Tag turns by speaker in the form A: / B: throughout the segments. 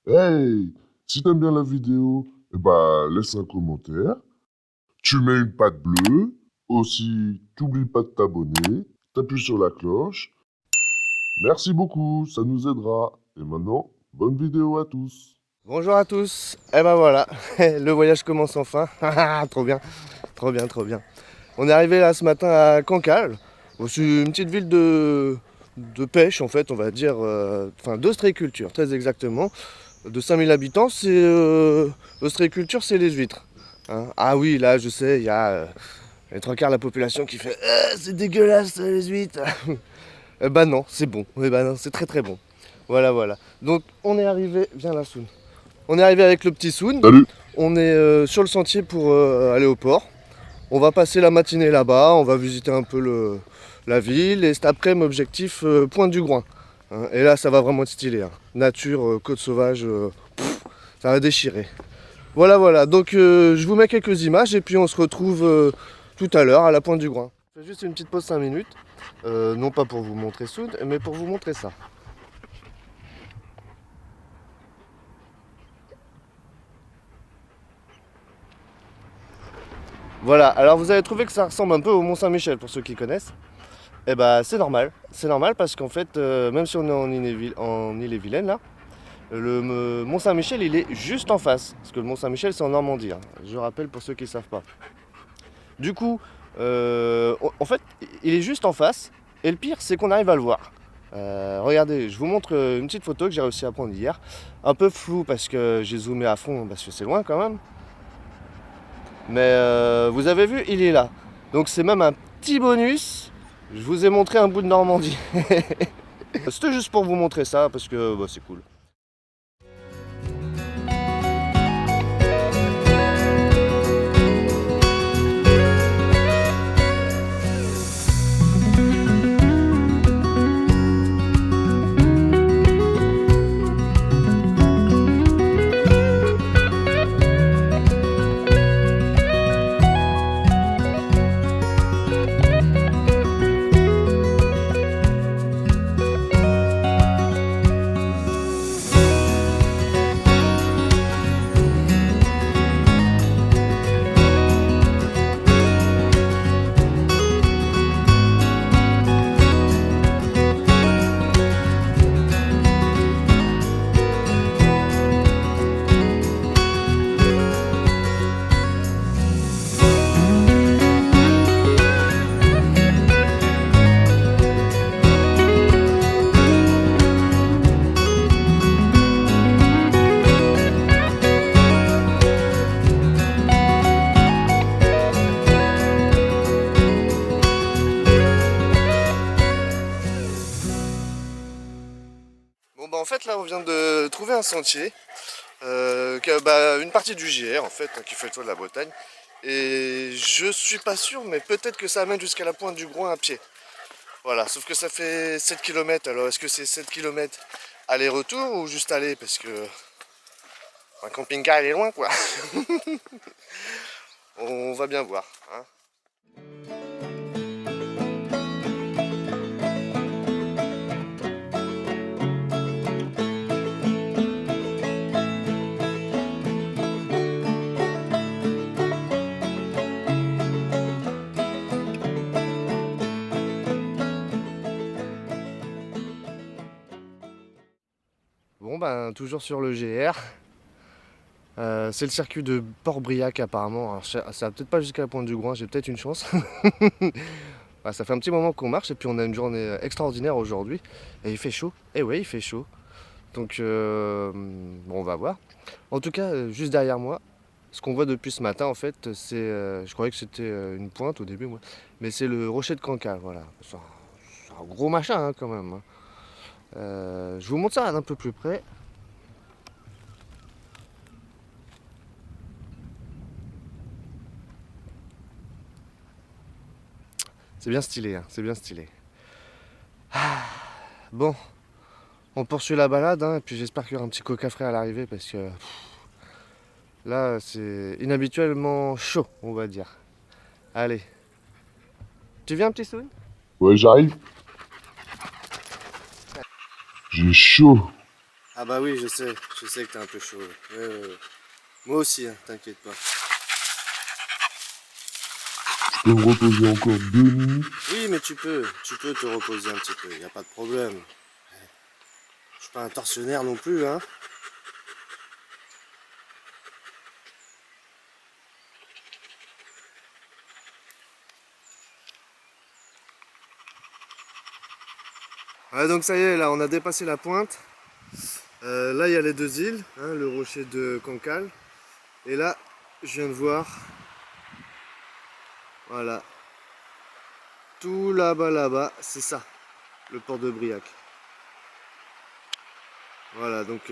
A: Hey, si t'aimes bien la vidéo, laisse un commentaire. Tu mets une patte bleue. Aussi, t'oublies pas de t'abonner. T'appuies sur la cloche. Merci beaucoup, ça nous aidera. Et maintenant, bonne vidéo à tous.
B: Bonjour à tous, et ben voilà, le voyage commence enfin, trop bien, trop bien, trop bien. On est arrivé là ce matin à Cancale. Bon, c'est une petite ville de pêche en fait, on va dire, enfin d'ostréiculture très exactement. De 5000 habitants, l'ostréiculture c'est les huîtres. Hein. Ah oui, là je sais, il y a les trois quarts de la population qui fait c'est dégueulasse les huîtres. Bah non, c'est bon, bah non, c'est très très bon. Voilà, voilà. Donc on est arrivé, viens là Soun. On est arrivé avec le petit Soun.
A: Salut.
B: On est sur le sentier pour aller au port. On va passer la matinée là-bas, on va visiter un peu la ville et cet après-midi objectif Pointe du Groin. Hein, et là ça va vraiment être stylé. Hein. Nature, côte sauvage, ça va déchirer. Voilà voilà, donc je vous mets quelques images et puis on se retrouve tout à l'heure à la Pointe du Groin. Je fais juste une petite pause 5 minutes, non pas pour vous montrer Soud, mais pour vous montrer ça. Voilà, alors vous avez trouvé que ça ressemble un peu au Mont-Saint-Michel pour ceux qui connaissent. Eh bah c'est normal parce qu'en fait, même si on est en Ille-et-Vilaine là, le Mont-Saint-Michel il est juste en face. Parce que le Mont-Saint-Michel c'est en Normandie, hein, je rappelle pour ceux qui ne savent pas. Du coup, en fait, il est juste en face, et le pire c'est qu'on arrive à le voir. Regardez, je vous montre une petite photo que j'ai réussi à prendre hier. Un peu floue parce que j'ai zoomé à fond, parce que c'est loin quand même. Mais vous avez vu, il est là. Donc c'est même un petit bonus. Je vous ai montré un bout de Normandie. C'était juste pour vous montrer ça parce que bah, c'est cool. Bon bah en fait là on vient de trouver un sentier, une partie du JR en fait, hein, qui fait le tour de la Bretagne. Et je suis pas sûr mais peut-être que ça amène jusqu'à la Pointe du Groin à pied. Voilà, sauf que ça fait 7 km. Alors est-ce que c'est 7 km aller-retour ou juste aller? Parce que un camping-car il est loin quoi. On va bien voir. Hein. Bon ben toujours sur le GR. C'est le circuit de Port-Briac apparemment. Alors, ça va peut-être pas jusqu'à la Pointe du Groin, j'ai peut-être une chance. Bah, ça fait un petit moment qu'on marche et puis on a une journée extraordinaire aujourd'hui. Et il fait chaud. Et ouais, il fait chaud. Donc bon, on va voir. En tout cas, juste derrière moi, ce qu'on voit depuis ce matin en fait, c'est, je croyais que c'était une pointe au début moi, mais c'est le rocher de Cancale. Voilà, c'est un gros machin hein, quand même. Hein. Je vous montre ça d'un peu plus près. C'est bien stylé, hein, c'est bien stylé. Bon, on poursuit la balade, hein, et puis j'espère qu'il y aura un petit coca frais à l'arrivée parce que là c'est inhabituellement chaud, on va dire. Allez, tu viens petit Soun?
A: Ouais, j'arrive. J'ai chaud.
B: Ah bah oui, je sais que t'es un peu chaud. Ouais, ouais, ouais. Moi aussi, hein, t'inquiète pas.
A: Je peux me reposer encore 2 minutes.
B: Oui, mais tu peux te reposer un petit peu, y a pas de problème. Je suis pas un tortionnaire non plus, hein. Ouais, donc ça y est, là, on a dépassé la pointe. Là, il y a les 2 îles, hein, le rocher de Cancale. Et là, je viens de voir, voilà, tout là-bas, c'est ça, le port de Briac. Voilà, donc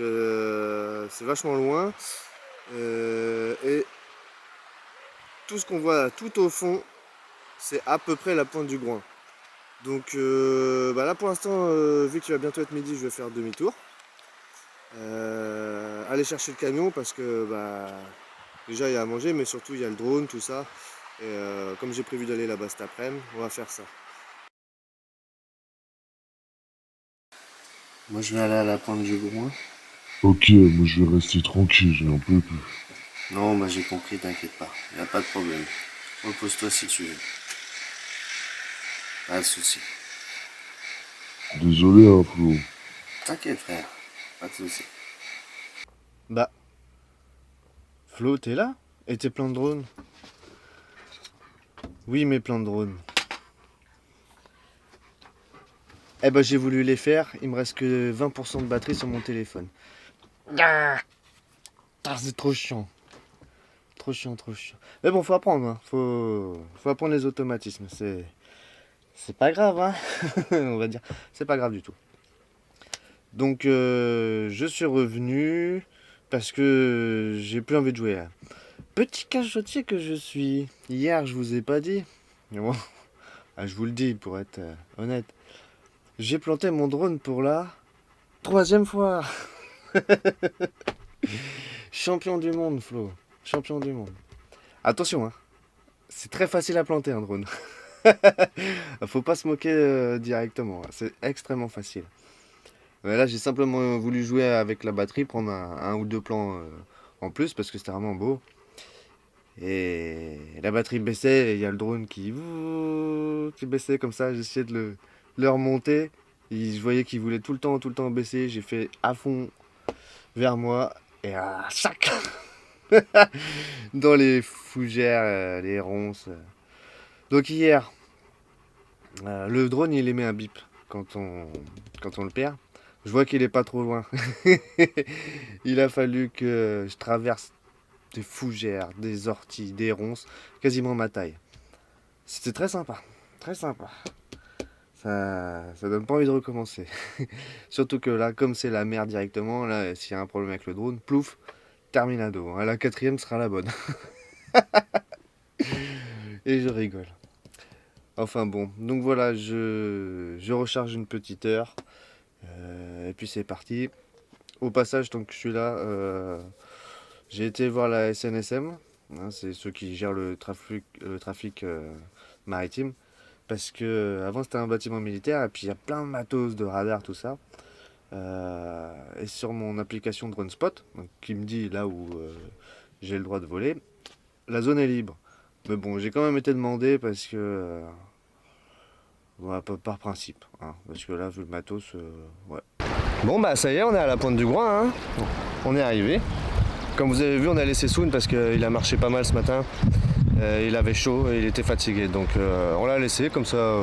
B: c'est vachement loin. Et tout ce qu'on voit là, tout au fond, c'est à peu près la pointe du Groin. Donc bah là pour l'instant, vu qu'il va bientôt être midi, je vais faire demi-tour. Aller chercher le camion parce que bah, déjà il y a à manger, mais surtout il y a le drone, tout ça. Et comme j'ai prévu d'aller là-bas cet après-midi, on va faire ça. Moi je vais aller à la pointe du Groin.
A: Ok, moi je vais rester tranquille, j'ai un peu plus.
B: Non, bah j'ai compris, t'inquiète pas, y a pas de problème. Repose-toi si tu veux. Pas de soucis.
A: Désolé, hein, Flo.
B: T'inquiète frère, pas de soucis. Bah, Flo, t'es là? Et tes plans de drone? Oui, mes plans de drone. Eh ben j'ai voulu les faire, il me reste que 20% de batterie sur mon téléphone. Ah, c'est trop chiant. Trop chiant, trop chiant. Mais bon, faut apprendre, hein. Faut apprendre les automatismes. C'est pas grave, hein. On va dire. C'est pas grave du tout. Donc je suis revenu parce que j'ai plus envie de jouer. Là. Petit cachotier que je suis. Hier, je vous ai pas dit. Mais bon, je vous le dis pour être honnête. J'ai planté mon drone pour la 3e fois. Champion du monde, Flo. Champion du monde. Attention, hein. C'est très facile à planter un drone. Faut pas se moquer directement. C'est extrêmement facile. Mais là, j'ai simplement voulu jouer avec la batterie, prendre un ou deux plans en plus parce que c'était vraiment beau. Et la batterie baissait et il y a le drone qui baissait comme ça. J'essayais de le remonter. Je voyais qu'il voulait tout le temps baisser. J'ai fait à fond vers moi et chac dans les fougères, les ronces. Donc hier, le drone il émet un bip quand on le perd. Je vois qu'il est pas trop loin. Il a fallu que je traverse des fougères, des orties, des ronces, quasiment ma taille. C'était très sympa, très sympa. Ça donne pas envie de recommencer. Surtout que là, comme c'est la mer directement, là, s'il y a un problème avec le drone, plouf, terminado. Hein. La 4e sera la bonne. Et je rigole. Enfin bon, donc voilà, je recharge une petite heure. Et puis c'est parti. Au passage, tant que je suis là, j'ai été voir la SNSM. Hein, c'est ceux qui gèrent le trafic maritime. Parce que avant c'était un bâtiment militaire et puis il y a plein de matos, de radars, tout ça. Et sur mon application DroneSpot, donc, qui me dit là où j'ai le droit de voler, la zone est libre. Mais bon, j'ai quand même été demandé parce que ouais, par principe, hein, parce que là, vu le matos, ouais. Bon bah ça y est, on est à la pointe du Groin, hein. On est arrivé. Comme vous avez vu, on a laissé Soun parce qu'il a marché pas mal ce matin. Il avait chaud et il était fatigué, donc on l'a laissé comme ça.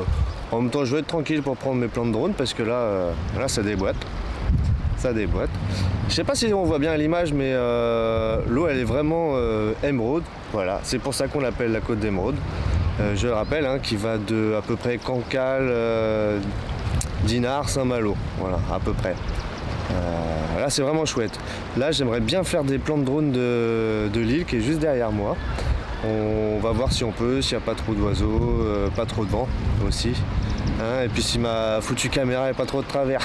B: En même temps, je vais être tranquille pour prendre mes plans de drone parce que là, là ça déboîte. Ça déboîte. Je sais pas si on voit bien à l'image, mais l'eau elle est vraiment émeraude. Voilà, c'est pour ça qu'on l'appelle la côte d'émeraude. Je le rappelle, hein, qui va de à peu près Cancale, Dinard, Saint-Malo. Voilà, à peu près. Là c'est vraiment chouette. Là j'aimerais bien faire des plans de drone de l'île qui est juste derrière moi. On va voir si on peut, s'il n'y a pas trop d'oiseaux, pas trop de vent aussi. Hein, et puis si ma foutue caméra n'est pas trop de travers.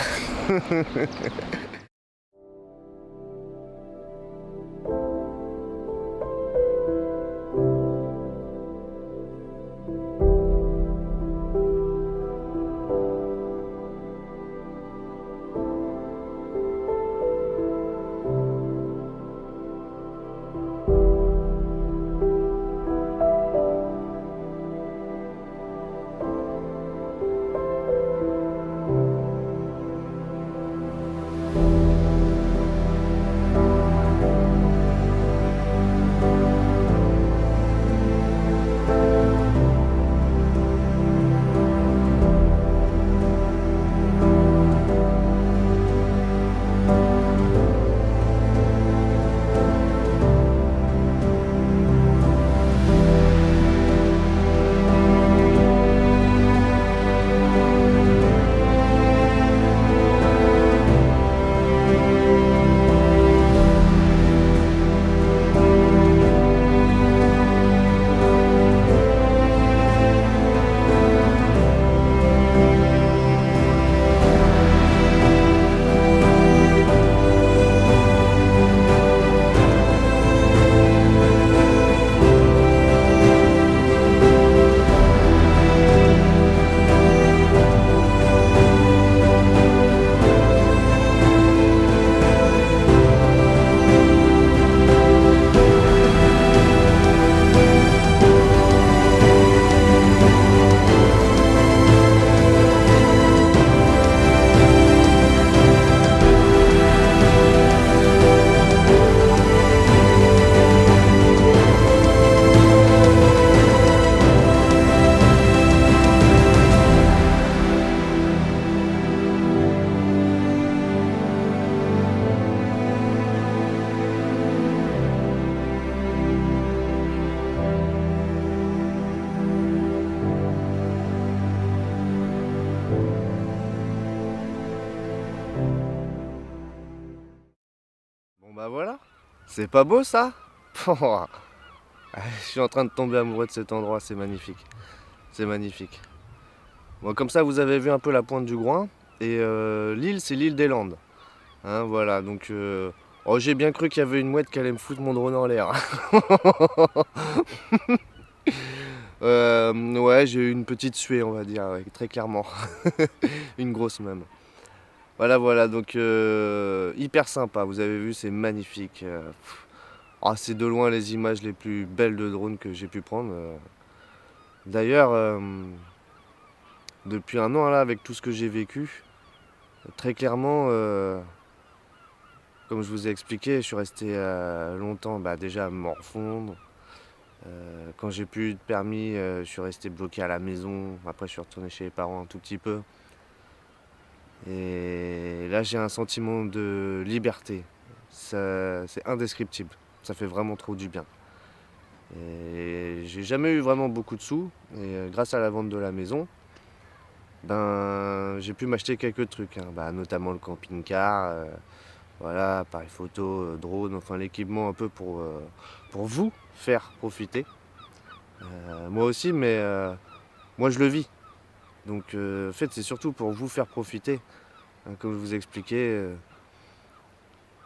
B: C'est pas beau ça? Je suis en train de tomber amoureux de cet endroit, c'est magnifique. C'est magnifique. Bon, comme ça, vous avez vu un peu la pointe du Groin. Et l'île, c'est l'île des Landes. Hein, voilà, donc oh, j'ai bien cru qu'il y avait une mouette qui allait me foutre mon drone en l'air. Ouais, j'ai eu une petite suée, on va dire, ouais, très clairement. Une grosse même. Voilà, voilà, donc hyper sympa. Vous avez vu, c'est magnifique. Ah, c'est de loin les images les plus belles de drone que j'ai pu prendre. D'ailleurs, depuis un an là, avec tout ce que j'ai vécu, très clairement, comme je vous ai expliqué, je suis resté longtemps déjà à me morfondre. Quand j'ai plus eu de permis, je suis resté bloqué à la maison. Après, je suis retourné chez les parents un tout petit peu. Et là, j'ai un sentiment de liberté. C'est indescriptible. Ça fait vraiment trop du bien. Et j'ai jamais eu vraiment beaucoup de sous. Et grâce à la vente de la maison, j'ai pu m'acheter quelques trucs, hein. Notamment le camping-car, voilà, appareil photo, drone, enfin l'équipement un peu pour vous faire profiter. Moi aussi, mais moi je le vis. Donc en fait, c'est surtout pour vous faire profiter. Hein, comme je vous ai expliqué,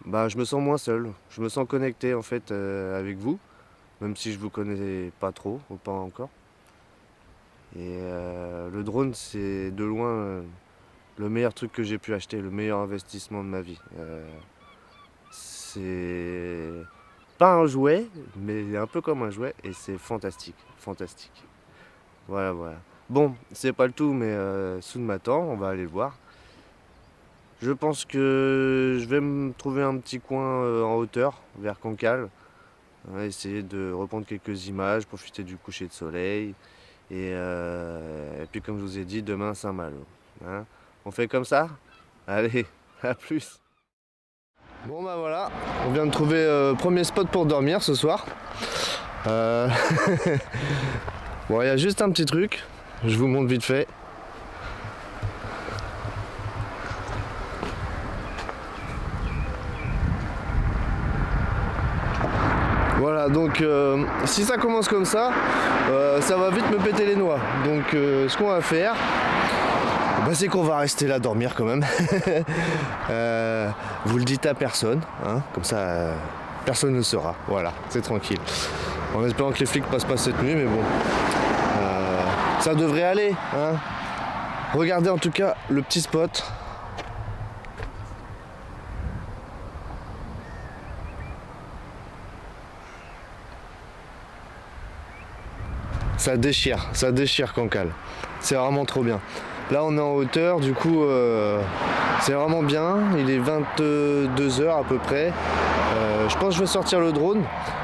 B: je me sens moins seul. Je me sens connecté en fait avec vous, même si je vous connais pas trop, ou pas encore. Et le drone, c'est de loin le meilleur truc que j'ai pu acheter, le meilleur investissement de ma vie. C'est pas un jouet, mais un peu comme un jouet, et c'est fantastique, fantastique. Voilà, voilà. Bon, c'est pas le tout, mais Soun m'attend, on va aller le voir. Je pense que je vais me trouver un petit coin en hauteur, vers Cancale. On va essayer de reprendre quelques images, profiter du coucher de soleil. Et puis comme je vous ai dit, demain Saint-Malo. Hein, on fait comme ça? Allez, à plus. Bon voilà, on vient de trouver premier spot pour dormir ce soir. Bon, il y a juste un petit truc, je vous montre vite fait. Voilà, donc si ça commence comme ça va vite me péter les noix. Donc ce qu'on va faire, c'est qu'on va rester là dormir quand même. Vous le dites à personne, hein, comme ça personne ne le saura. Voilà, c'est tranquille. En espérant que les flics passent pas cette nuit, mais bon. Ça devrait aller, hein. Regardez en tout cas le petit spot. Ça déchire Cancale. C'est vraiment trop bien. Là on est en hauteur, du coup c'est vraiment bien. Il est 22h à peu près. Je pense que je vais sortir le drone,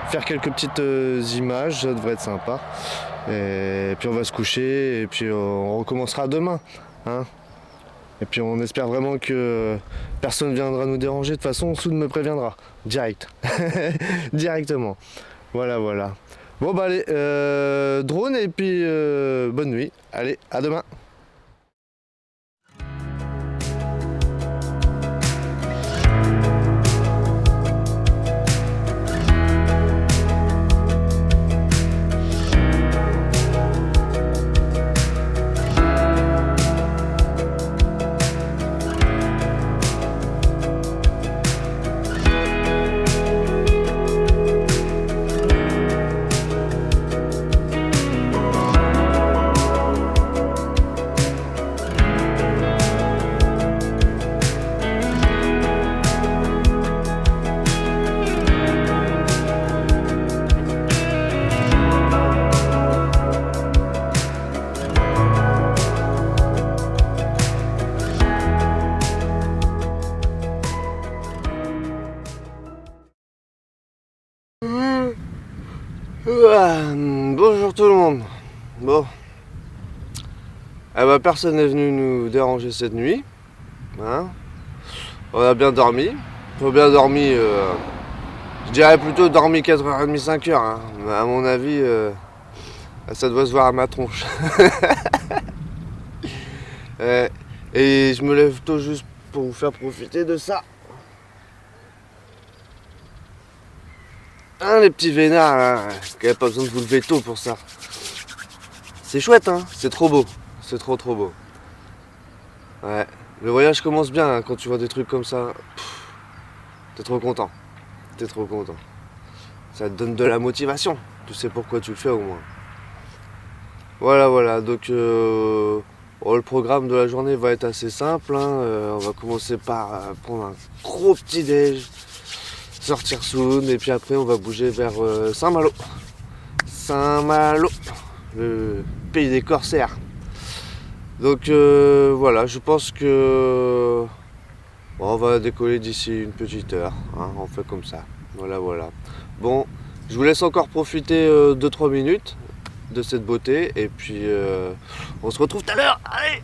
B: faire quelques petites images, ça devrait être sympa. Et puis on va se coucher et puis on recommencera demain. Hein. Et puis on espère vraiment que personne viendra nous déranger. De toute façon, Soun me préviendra. Direct. Directement. Voilà, voilà. Bon allez, drone et puis bonne nuit. Allez, à demain. Bonjour tout le monde. Bon. Personne n'est venu nous déranger cette nuit. Hein, on a bien dormi. On a bien dormi. Je dirais plutôt dormi 4h30, 5h. Hein. À mon avis, ça doit se voir à ma tronche. Et je me lève tôt juste pour vous faire profiter de ça. Hein, les petits vénards, là, vous n'avez pas besoin de vous lever tôt pour ça. C'est chouette, hein, c'est trop beau. C'est trop beau. Ouais, le voyage commence bien hein, quand tu vois des trucs comme ça. T'es trop content. T'es trop content. Ça te donne de la motivation. Tu sais pourquoi tu le fais au moins. Voilà, donc le programme de la journée va être assez simple. Hein. On va commencer par prendre un gros petit déj, sortir soon, et puis après on va bouger vers Saint-Malo. Saint-Malo, le pays des corsaires. Donc voilà, je pense que on va décoller d'ici une petite heure. Hein. On fait comme ça. Voilà. Bon, je vous laisse encore profiter 2-3 minutes de cette beauté et puis on se retrouve tout à l'heure. Allez!